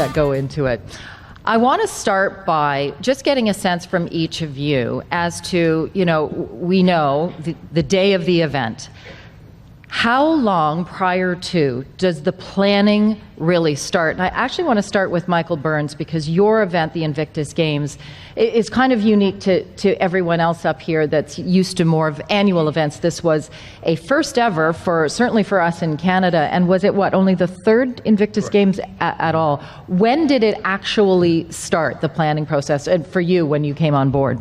that go into it. I want to start by just getting a sense from each of you as to, we know the day of the event. How long prior to does the planning really start? And I actually want to start with Michael Burns, because your event, the Invictus Games, is kind of unique to everyone else up here that's used to more of annual events. This was a first ever, certainly for us in Canada, and was it only the third Invictus Games at all? When did it actually start, the planning process, and for you when you came on board?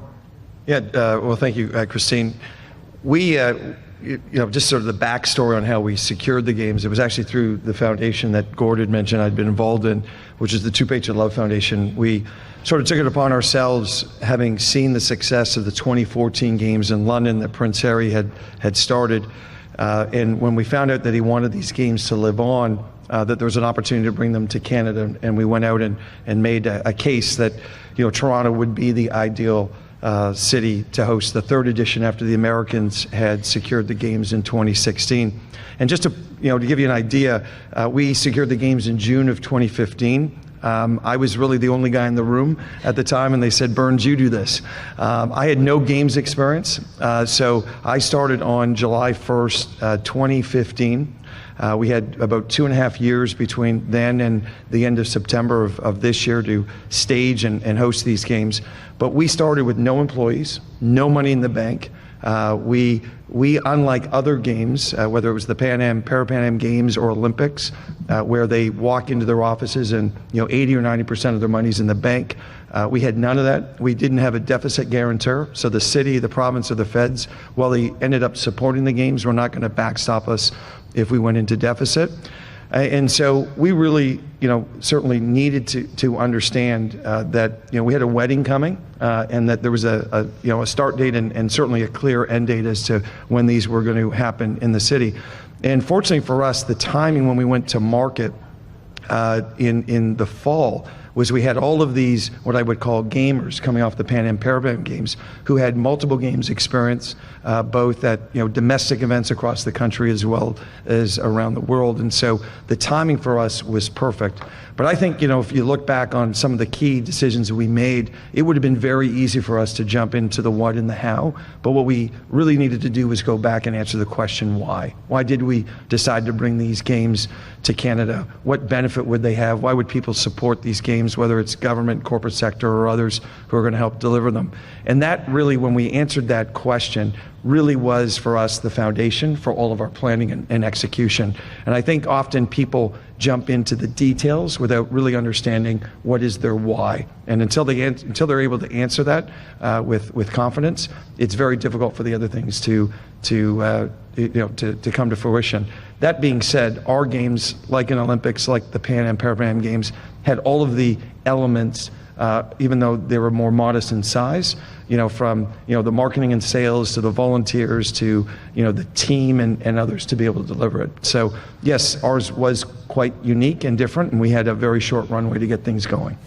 Yeah, well, thank you, Christine. We, just sort of the backstory on how we secured the games. It was actually through the foundation that Gord had mentioned I'd been involved in, which is the Two Patriot Love Foundation. We sort of took it upon ourselves, having seen the success of the 2014 games in London that Prince Harry had started. And when we found out that he wanted these games to live on, that there was an opportunity to bring them to Canada, and we went out and made a case that Toronto would be the ideal city to host the third edition after the Americans had secured the games in 2016. And just to give you an idea, we secured the games in June of 2015. I was really the only guy in the room at the time, and they said, "Burns, you do this." I had no games experience, so I started on July 1st, 2015. We had about 2.5 years between then and the end of September of this year to stage and host these games. But we started with no employees, no money in the bank. We unlike other games, whether it was the Pan Am, Para-Pan Am Games or Olympics, where they walk into their offices and 80 or 90% of their money's in the bank, we had none of that. We didn't have a deficit guarantor, so the city, the province, or the feds, while they ended up supporting the games, were not going to backstop us if we went into deficit. And so we really, certainly needed to understand that, we had a wedding coming, and that there was a start date and certainly a clear end date as to when these were going to happen in the city. And fortunately for us, the timing when we went to market in the fall was we had all of these, what I would call gamers, coming off the Pan Am Para-Pan Am Games, who had multiple games experience, both at domestic events across the country as well as around the world. And so the timing for us was perfect. But I think, if you look back on some of the key decisions that we made, it would have been very easy for us to jump into the what and the how. But what we really needed to do was go back and answer the question, why? Why did we decide to bring these games to Canada? What benefit would they have? Why would people support these games, whether it's government, corporate sector, or others who are going to help deliver them? And that really, when we answered that question, really was for us the foundation for all of our planning and execution. And I think often people jump into the details without really understanding what is their why. And until they're able to answer that with confidence, it's very difficult for the other things to come to fruition. That being said, our games, like in Olympics, like the Pan Am Para-Pan Am Games, had all of the elements, even though they were more modest in size, from the marketing and sales to the volunteers to the team and others to be able to deliver it. So yes, ours was quite unique and different, and we had a very short runway to get things going.